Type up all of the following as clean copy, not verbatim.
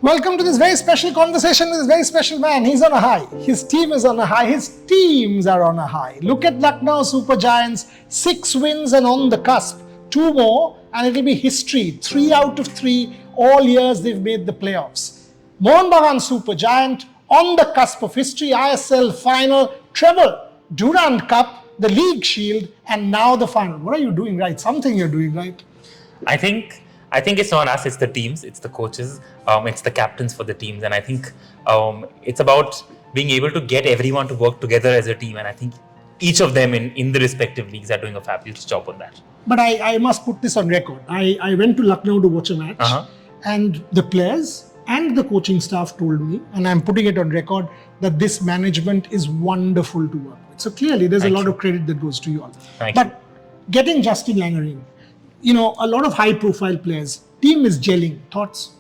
Welcome to this very special conversation with this very special man. He's on a high. His team is on a high. His teams are on a high. Look at Lucknow Super Giants. 6 wins and on the cusp. 2 more and it'll be history. 3 out of 3 all years they've made the playoffs. Mohun Bagan Super Giant on the cusp of history. ISL final, treble, Durand Cup, the League Shield, and now the final. What are you doing right? Something you're doing right. I think it's not us, it's the teams, it's the coaches, it's the captains for the teams. And I think it's about being able to get everyone to work together as a team. And I think each of them in the respective leagues are doing a fabulous job on that. But I must put this on record. I went to Lucknow to watch a match and the players and the coaching staff told me, and I'm putting it on record, that this management is wonderful to work with. So clearly there's a lot of credit that goes to you all. But getting Justin Langer in, a lot of high-profile players. Team is gelling. Thoughts?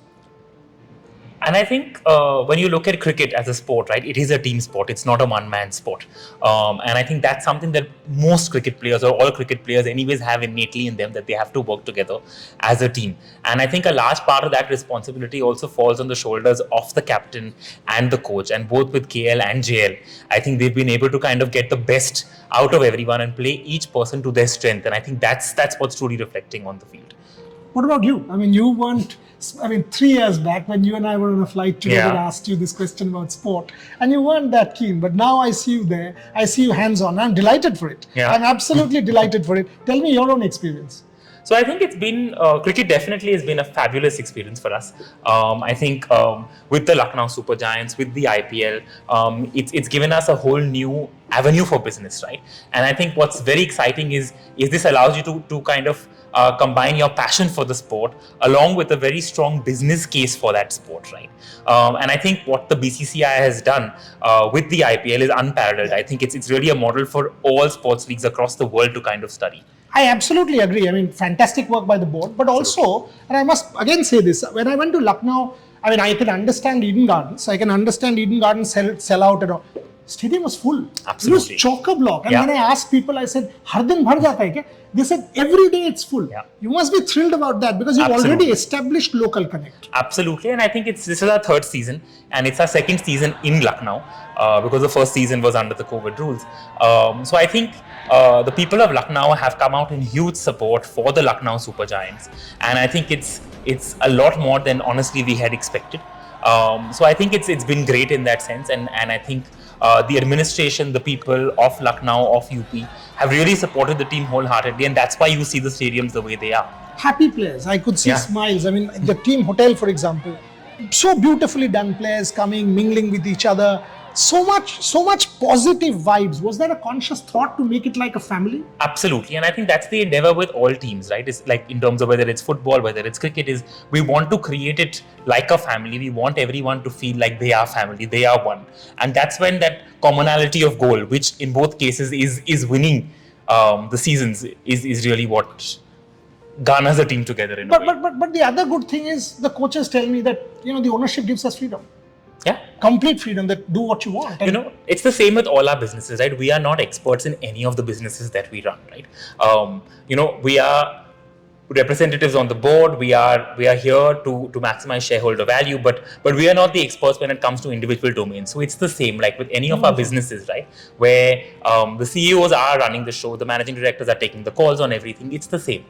And I think when you look at cricket as a sport, right, it is a team sport. It's not a one-man sport. And I think that's something that most cricket players or all cricket players anyways have innately in them, that they have to work together as a team. And I think a large part of that responsibility also falls on the shoulders of the captain and the coach. And both with KL and JL, I think they've been able to kind of get the best out of everyone and play each person to their strength. And I think that's what's truly reflecting on the field. What about you? You weren't, 3 years back when you and I were on a flight together, I asked you this question about sport and you weren't that keen. But now I see you there. I see you hands-on. I'm delighted for it. I'm absolutely delighted for it. Tell me your own experience. So I think it's been, cricket definitely has been a fabulous experience for us. I think with the Lucknow Super Giants, with the IPL, it's given us a whole new avenue for business, right? And I think what's very exciting is this allows you to kind of combine your passion for the sport along with a very strong business case for that sport, right? And I think what the BCCI has done with the IPL is unparalleled. I think it's really a model for all sports leagues across the world to kind of study. I absolutely agree. Fantastic work by the board, but also, and I must again say this, when I went to Lucknow, I can understand Eden Gardens. I can understand Eden Gardens sell out and all. Stadium was full. Absolutely. It was chock-a-block. And when I asked people, I said, "Har din bhar jata hai kya?" They said, "Every day it's full." You must be thrilled about that because you've already established local connect. Absolutely. And I think this is our 3rd season and it's our 2nd season in Lucknow because the 1st season was under the COVID rules. So I think the people of Lucknow have come out in huge support for the Lucknow Super Giants. And I think it's a lot more than honestly we had expected. So I think it's been great in that sense. And I think the administration, the people of Lucknow, of UP have really supported the team wholeheartedly, and that's why you see the stadiums the way they are. Happy players. I could see smiles. The team hotel, for example, so beautifully done players coming, mingling with each other. So much positive vibes. Was there a conscious thought to make it like a family? Absolutely. And I think that's the endeavor with all teams, right? It's like in terms of whether it's football, whether it's cricket, is we want to create it like a family. We want everyone to feel like they are family, they are one. And that's when that commonality of goal, which in both cases is winning the seasons, is really what garners a team together in a way. But the other good thing is the coaches tell me that, the ownership gives us freedom. Complete freedom, that do what you want. It's the same with all our businesses, right? We are not experts in any of the businesses that we run, right? We are representatives on the board. We are here to maximize shareholder value, but we are not the experts when it comes to individual domains. So it's the same, like with any of our businesses, right? Where the CEOs are running the show, the managing directors are taking the calls on everything. It's the same.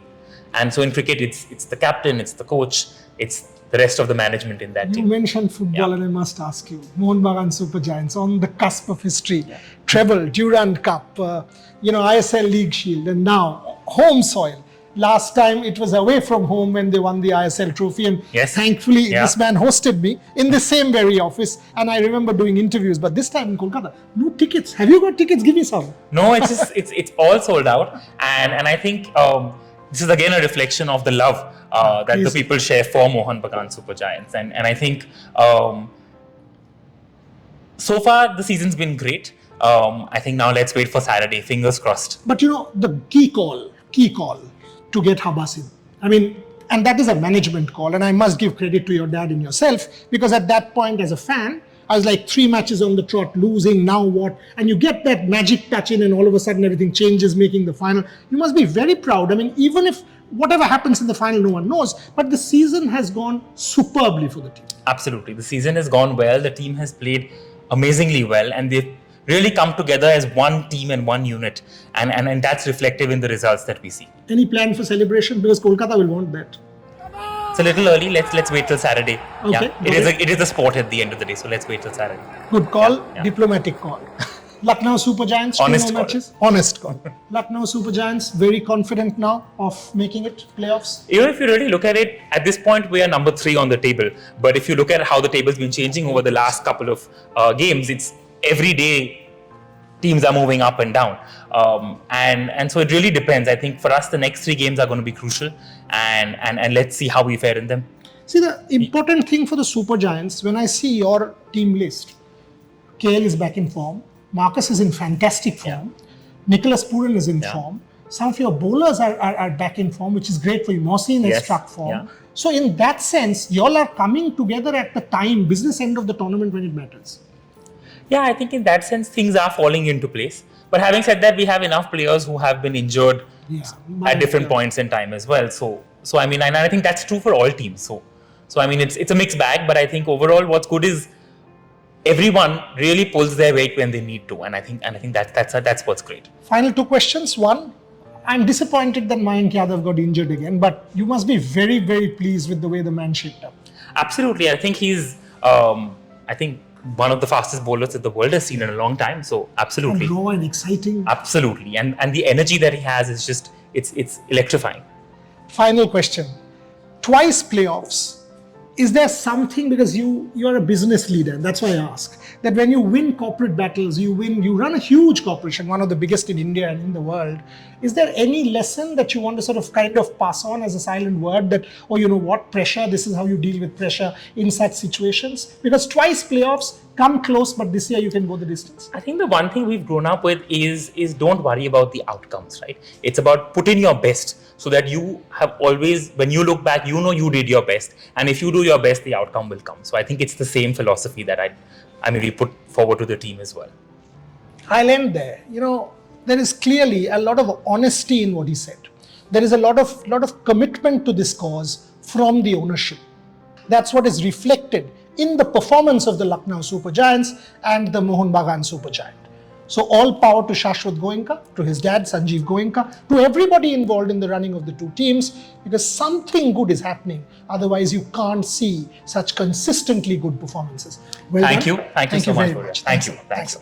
And so in cricket, it's the captain, it's the coach, it's the rest of the management in that team. You mentioned football and I must ask you, Mohun Bagan Super Giants on the cusp of history, treble, Durand Cup, ISL League Shield, and now home soil. Last time it was away from home when they won the ISL trophy, and thankfully this man hosted me in the same very office, and I remember doing interviews, but this time in Kolkata, no tickets. Have you got tickets? Give me some. No, it's all sold out, and I think this is again a reflection of the love that the people share for Mohun Bagan Super Giants. And I think so far the season's been great. I think now let's wait for Saturday, fingers crossed. But the key call to get Habas in. And that is a management call. And I must give credit to your dad and yourself, because at that point as a fan, I was like 3 matches on the trot, losing, now what? And you get that magic touch in and all of a sudden everything changes, making the final. You must be very proud. Even if whatever happens in the final, no one knows. But the season has gone superbly for the team. Absolutely. The season has gone well. The team has played amazingly well, and they've really come together as one team and one unit. And that's reflective in the results that we see. Any plan for celebration? Because Kolkata will want that. It's a little early. Let's wait till Saturday. Okay, It is a sport at the end of the day, so let's wait till Saturday. Good call, diplomatic call. Lucknow Super Giants, Honest 2 more call. matches. Honest call. Lucknow Super Giants, very confident now of making it playoffs. Even if you really look at it, at this point we are number 3 on the table. But if you look at how the table's been changing over the last couple of games, it's every day teams are moving up and down. And so it really depends. I think for us, the next 3 games are going to be crucial, and let's see how we fare in them. See, the important thing for the Super Giants, when I see your team list, KL is back in form, Marcus is in fantastic form, Nicholas Puran is in form, some of your bowlers are back in form, which is great for you. Mohsin has struck form. Yeah. So in that sense, you all are coming together at the time, business end of the tournament when it matters. Yeah, I think in that sense, things are falling into place. But having said that, we have enough players who have been injured at different points in time as well. So I mean, and I think that's true for all teams. So I mean, it's a mixed bag, but I think overall what's good is everyone really pulls their weight when they need to, and I think that's what's great. Final 2 questions. One, I'm disappointed that Mayank Yadav got injured again, but you must be very, very pleased with the way the man shaped up. Absolutely, I think he's one of the fastest bowlers that the world has seen in a long time. So absolutely, And raw and exciting. absolutely, and the energy that he has is just it's electrifying. Final question. Twice playoffs. Is there something, because you are a business leader, and that's why I ask, that when you win corporate battles, you run a huge corporation, one of the biggest in India and in the world. Is there any lesson that you want to sort of kind of pass on as a silent word that, oh, you know what, pressure, this is how you deal with pressure in such situations? Because twice playoffs, come close, but this year you can go the distance. I think the one thing we've grown up with is don't worry about the outcomes, right? It's about put in your best so that you have always, when you look back, you know you did your best. And if you do your best, the outcome will come. So I think it's the same philosophy that I maybe put forward to the team as well. I'll end there. You know, there is clearly a lot of honesty in what he said. There is a lot of commitment to this cause from the ownership. That's what is reflected in the performance of the Lucknow Super Giants and the Mohun Bagan Super Giant. So all power to Shashwat Goenka, to his dad Sanjeev Goenka, to everybody involved in the running of the 2 teams, because something good is happening. Otherwise, you can't see such consistently good performances. Well Thank done. you. Thank you so much very for that. Thank you. Thanks.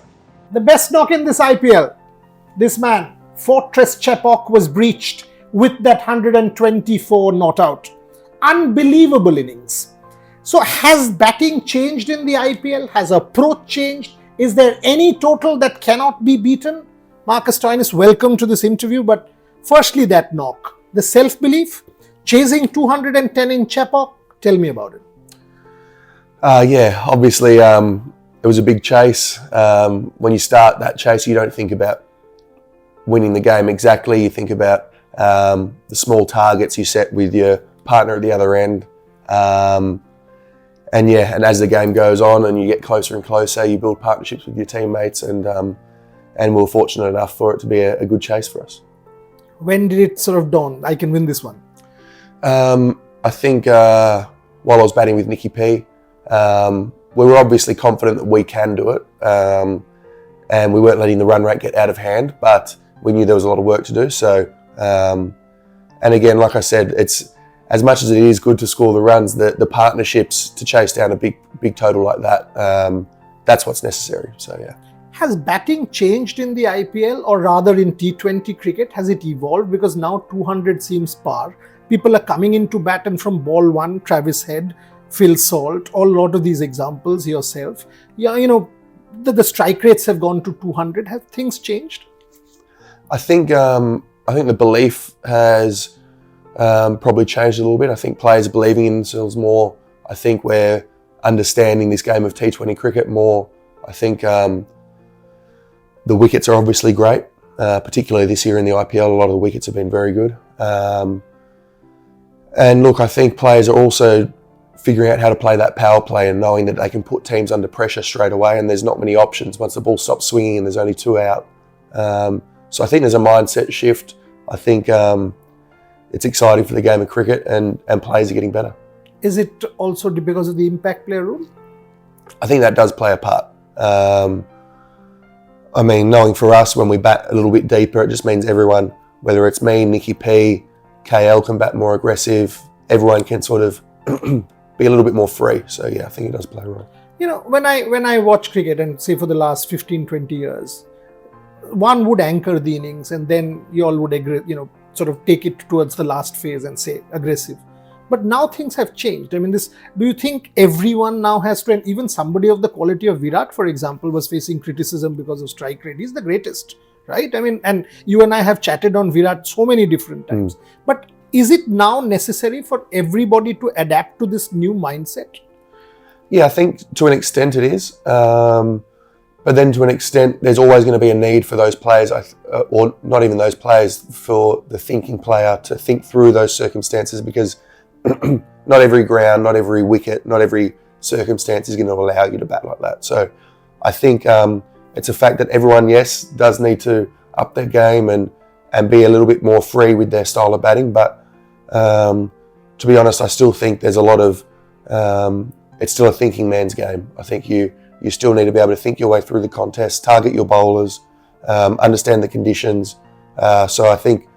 The best knock in this IPL. This man, Fortress Chepauk, was breached with that 124 not out. Unbelievable innings. So has batting changed in the IPL? Has approach changed? Is there any total that cannot be beaten? Marcus Stoinis, welcome to this interview. But firstly, that knock, the self-belief, chasing 210 in Chepauk. Tell me about it. Yeah, obviously it was a big chase. When you start that chase, you don't think about winning the game exactly. You think about the small targets you set with your partner at the other end. And as the game goes on and you get closer and closer, you build partnerships with your teammates, and we're fortunate enough for it to be a good chase for us. When did it sort of dawn, I can win this one? I think while I was batting with Nicky P, we were obviously confident that we can do it, and we weren't letting the run rate get out of hand, but we knew there was a lot of work to do. So, and again, like I said, it's as much as it is good to score the runs, the partnerships to chase down a big total like that, that's what's necessary. So, yeah. Has batting changed in the IPL, or rather in T20 cricket? Has it evolved? Because now 200 seems par. People are coming into bat, and from ball 1, Travis Head, Phil Salt, a lot of these examples, yourself. Yeah, you know, the strike rates have gone to 200. Have things changed? I think the belief has probably changed a little bit. I think players are believing in themselves more. I think we're understanding this game of T20 cricket more. I think the wickets are obviously great, particularly this year in the IPL. A lot of the wickets have been very good. And look, I think players are also figuring out how to play that power play and knowing that they can put teams under pressure straight away, and there's not many options once the ball stops swinging and there's only 2 out. So I think there's a mindset shift. I think it's exciting for the game of cricket, and players are getting better. Is it also because of the impact player rule? I think that does play a part. I mean, knowing for us, when we bat a little bit deeper, it just means everyone, whether it's me, Nicky P, KL can bat more aggressive. Everyone can sort of be a little bit more free. So yeah, I think it does play a role. You know, when I watch cricket, and say for the last 15, 20 years, one would anchor the innings, and then you all would sort of take it towards the last phase and say aggressive. But now things have changed. I mean, do you think everyone now has to, and even somebody of the quality of Virat, for example, was facing criticism because of strike rate? He's the greatest, right? I mean, and you and I have chatted on Virat so many different times. But is it now necessary for everybody to adapt to this new mindset? Yeah, I think to an extent it is. But then to an extent, there's always going to be a need for those players, or not even those players, for the thinking player to think through those circumstances, because not every ground, not every wicket, not every circumstance is going to allow you to bat like that. So I think it's a fact that everyone, yes, does need to up their game and be a little bit more free with their style of batting. But to be honest, I still think there's a lot of, it's still a thinking man's game. I think you still need to be able to think your way through the contest, target your bowlers, understand the conditions. So I think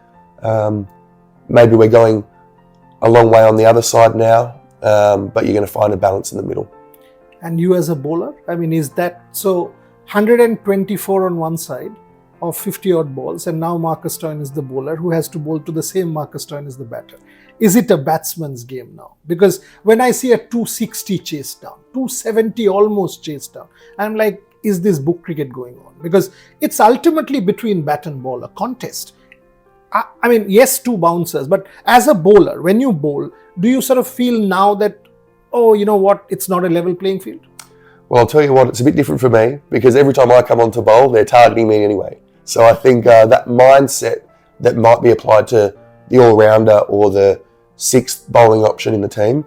maybe we're going a long way on the other side now, but you're going to find a balance in the middle. And you as a bowler, I mean, is that so? 124 on one side of 50 odd balls, and now Marcus Stoinis is the bowler who has to bowl to the same Marcus Stoinis as the batter. Is it a batsman's game now? Because when I see a 260 chase down, 270 almost chase down, I'm like, is this book cricket going on? Because it's ultimately between bat and ball, a contest. I mean, yes, two bouncers, but as a bowler, when you bowl, do you sort of feel now that, oh, you know what, it's not a level playing field? Well, I'll tell you what, it's a bit different for me, because every time I come on to bowl, they're targeting me anyway. So I think that mindset that might be applied to the all-rounder or the sixth bowling option in the team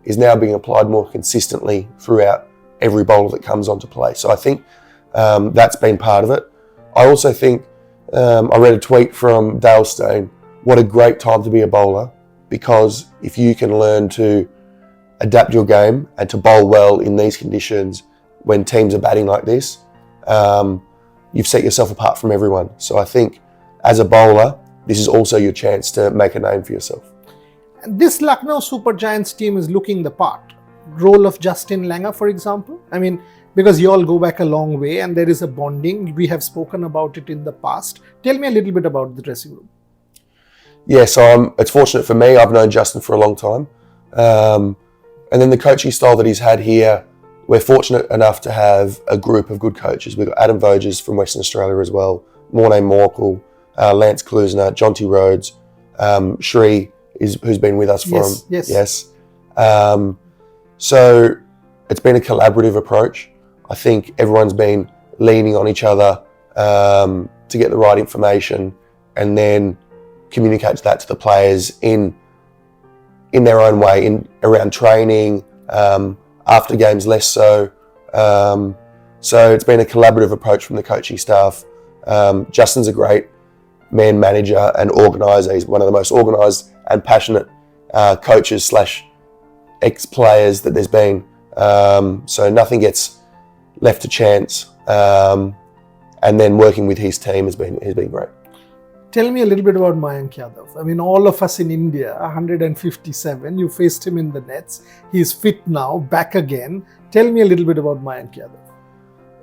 is now being applied more consistently throughout every bowler that comes onto play. So I think that's been part of it. I also think, I read a tweet from Dale Steyn, what a great time to be a bowler, because if you can learn to adapt your game and to bowl well in these conditions when teams are batting like this, you've set yourself apart from everyone. So I think as a bowler, this is also your chance to make a name for yourself. And this Lucknow Super Giants team is looking the part. Role of Justin Langer, for example. I mean, because you all go back a long way and there is a bonding. We have spoken about it in the past. Tell me a little bit about the dressing room. Yeah, so it's fortunate for me. I've known Justin for a long time. And then the coaching style that he's had here, we're fortunate enough to have a group of good coaches. We've got Adam Voges from Western Australia as well, Mornay Morkel, Lance Klusner, Jonty Rhodes, Shri, who's been with us for yes. So it's been a collaborative approach. I think everyone's been leaning on each other to get the right information and then communicate that to the players in their own way, around training, after games less so. So it's been a collaborative approach from the coaching staff. Justin's a great man manager and organiser. He's one of the most organised and passionate coaches / ex-players that there's been. So nothing gets left to chance. And then working with his team has been great. Tell me a little bit about Mayank Yadav. I mean, all of us in India, 157, you faced him in the nets. He's fit now, back again. Tell me a little bit about Mayank Yadav.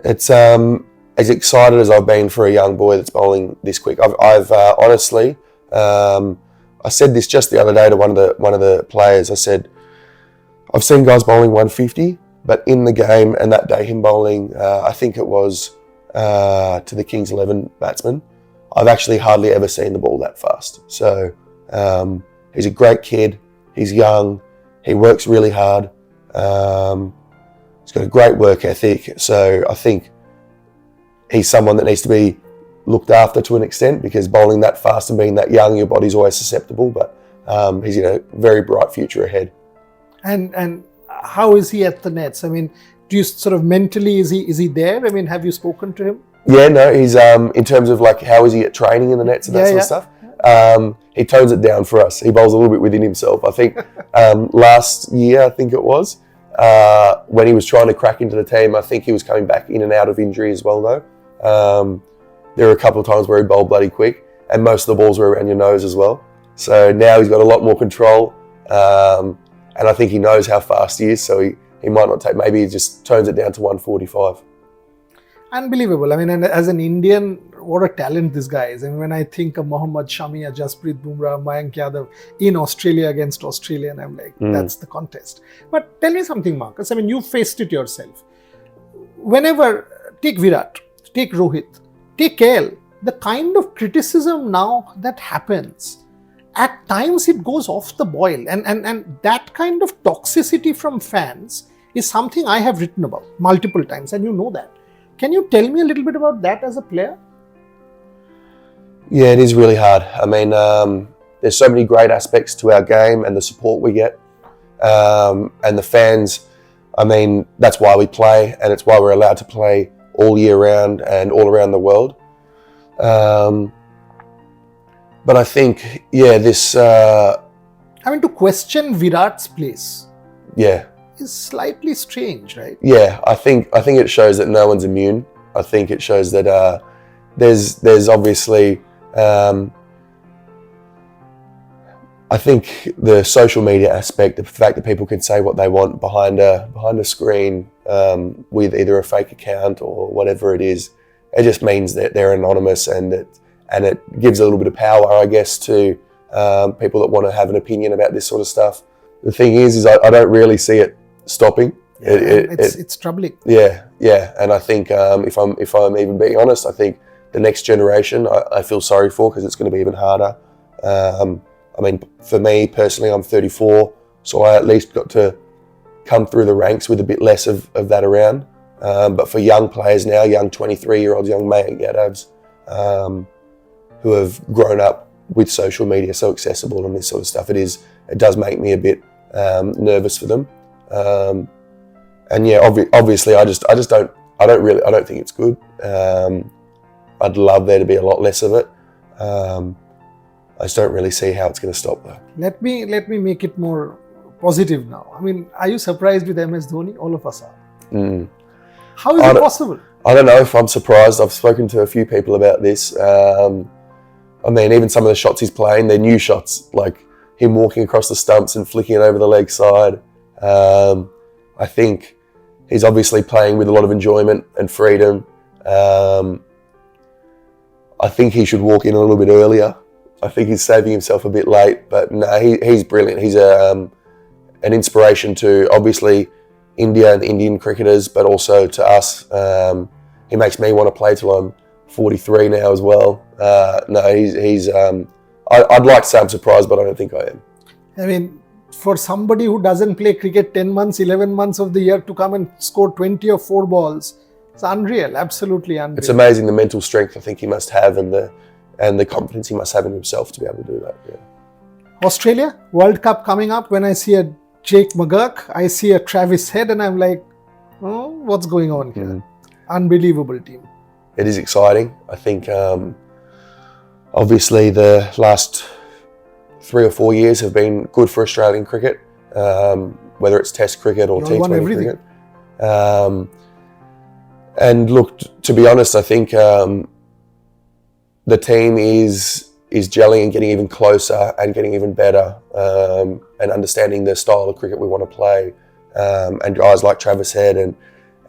It's as excited as I've been for a young boy that's bowling this quick. I've honestly, I said this just the other day to one of the players. I said, I've seen guys bowling 150, but in the game and that day him bowling, I think it was to the Kings 11 batsman, I've actually hardly ever seen the ball that fast. So he's a great kid. He's young. He works really hard. He's got a great work ethic. So I think he's someone that needs to be looked after to an extent, because bowling that fast and being that young, your body's always susceptible. But he's got a very bright future ahead. And how is he at the nets? I mean, do you sort of mentally, is he there? I mean, have you spoken to him? Yeah, no, he's in terms of like how is he at training in the nets and that sort of stuff. he tones it down for us. He bowls a little bit within himself. I think last year, I think it was, when he was trying to crack into the team, I think he was coming back in and out of injury as well, though. There were a couple of times where he bowled bloody quick, and most of the balls were around your nose as well. So now he's got a lot more control, and I think he knows how fast he is, so he might not take, maybe he just tones it down to 145. Unbelievable. I mean, and as an Indian, what a talent this guy is. And when I think of Mohammad Shami, Jasprit Bumrah, Mayank Yadav in Australia against Australia, and I'm like, that's the contest. But tell me something, Marcus. I mean, you faced it yourself. Whenever, take Virat, take Rohit, take KL, the kind of criticism now that happens, at times it goes off the boil. And that kind of toxicity from fans is something I have written about multiple times, and you know that. Can you tell me a little bit about that as a player? Yeah, it is really hard. I mean, there's so many great aspects to our game and the support we get. And the fans, I mean, that's why we play, and it's why we're allowed to play all year round and all around the world. But I think, yeah, this... I mean, to question Virat's place. Yeah. Is slightly strange, right? Yeah, I think it shows that no one's immune. I think it shows that there's obviously I think the social media aspect, the fact that people can say what they want behind a screen with either a fake account or whatever it is, it just means that they're anonymous, and it gives a little bit of power, I guess, to people that want to have an opinion about this sort of stuff. The thing is I don't really see it stopping. It's troubling. Yeah, and I think if I'm even being honest, I think the next generation I feel sorry for, because it's going to be even harder. I mean, for me personally, I'm 34, so I at least got to come through the ranks with a bit less of that around. But for young players now, young 23-year-olds, young Mayank Yadavs, who have grown up with social media so accessible and this sort of stuff, it does make me a bit nervous for them. And yeah, obviously, I don't think it's good. I'd love there to be a lot less of it. I just don't really see how it's going to stop, though. Let me make it more positive now. I mean, are you surprised with MS Dhoni? All of us are. How is it possible? I don't know if I'm surprised. I've spoken to a few people about this. I mean, even some of the shots he's playing, they're new shots, like him walking across the stumps and flicking it over the leg side. I think he's obviously playing with a lot of enjoyment and freedom. I think he should walk in a little bit earlier. I think he's saving himself a bit late, but no, he's brilliant. He's an inspiration to obviously India and Indian cricketers, but also to us. He makes me want to play till I'm 43 now as well. No, he's. I'd like to say I'm surprised, but I don't think I am. I mean, for somebody who doesn't play cricket 10 months, 11 months of the year to come and score 20 or 4 balls, it's unreal, absolutely unreal. It's amazing the mental strength I think he must have, and the confidence he must have in himself to be able to do that. Yeah. Australia, World Cup coming up. When I see a Jake McGurk, I see a Travis Head, and I'm like, oh, what's going on here? Unbelievable team. It is exciting. I think obviously the last 3 or 4 years have been good for Australian cricket, whether it's Test cricket or T20 cricket. And look, to be honest, I think the team is gelling and getting even closer and getting even better, and understanding the style of cricket we want to play. And guys like Travis Head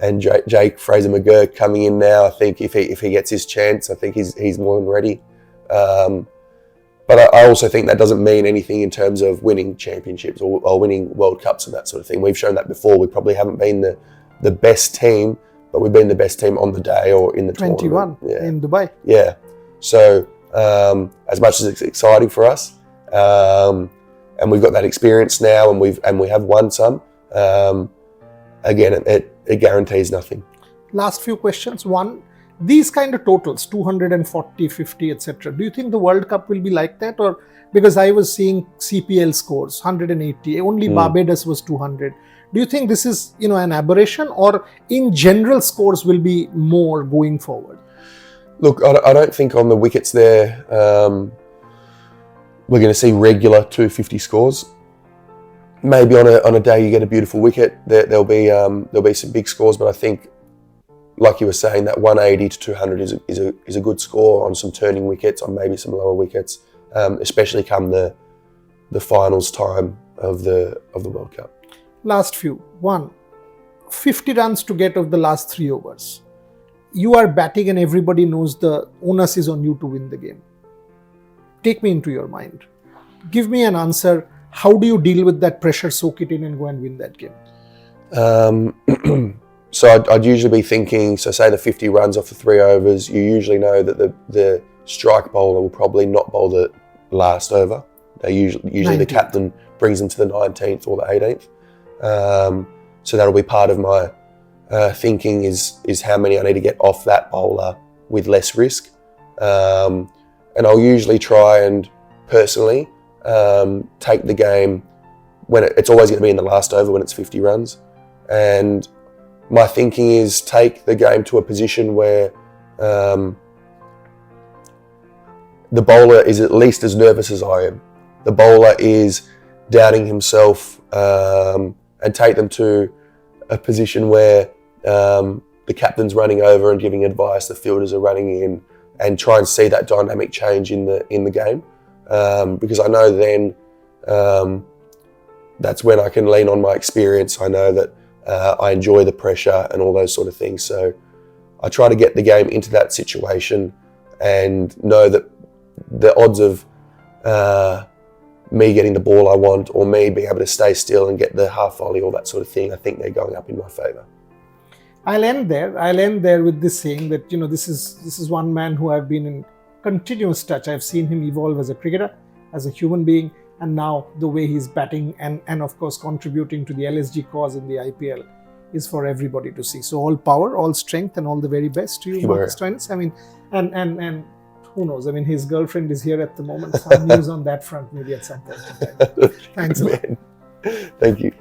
and Jake Fraser McGurk coming in now, I think if he gets his chance, I think he's more than ready. But I also think that doesn't mean anything in terms of winning championships or winning World Cups and that sort of thing. We've shown that before. We probably haven't been the best team, but we've been the best team on the day or in the 21 tournament. in Dubai. Yeah. So as much as it's exciting for us, and we've got that experience now, and we have won some, again, it guarantees nothing. Last few questions. One, these kind of totals, 240, 50, etc. Do you think the World Cup will be like that? Or because I was seeing CPL scores, 180, only Barbados was 200. Do you think this is, an aberration, or in general scores will be more going forward? Look, I don't think on the wickets there we're going to see regular 250 scores. Maybe on a day you get a beautiful wicket, there'll be some big scores, but I think, like you were saying, that 180 to 200 is a good score on some turning wickets, on maybe some lower wickets, especially come the finals time of the World Cup. Last few. 1, 50 runs to get of the last 3 overs. You are batting and everybody knows the onus is on you to win the game. Take me into your mind. Give me an answer. How do you deal with that pressure, soak it in and go and win that game? So I'd usually be thinking, so say the 50 runs off the 3 overs, you usually know that the strike bowler will probably not bowl the last over. They usually the captain brings them to the 19th or the 18th. So that'll be part of my thinking is how many I need to get off that bowler with less risk. And I'll usually try and personally take the game when it's always going to be in the last over when it's 50 runs. And my thinking is take the game to a position where the bowler is at least as nervous as I am. The bowler is doubting himself, and take them to a position where the captain's running over and giving advice, the fielders are running in, and try and see that dynamic change in the game. Because I know then that's when I can lean on my experience. I know that I enjoy the pressure and all those sort of things. So I try to get the game into that situation and know that the odds of me getting the ball I want or me being able to stay still and get the half volley, all that sort of thing, I think they're going up in my favour. I'll end there with this saying that, this is one man who I've been in continuous touch. I've seen him evolve as a cricketer, as a human being, and now the way he's batting and of course contributing to the LSG cause in the IPL is for everybody to see. So all power, all strength, and all the very best to you, Marcus Stoinis. I mean, and who knows? I mean, his girlfriend is here at the moment. Some news on that front maybe at some point in time. Thanks a lot. Thank you.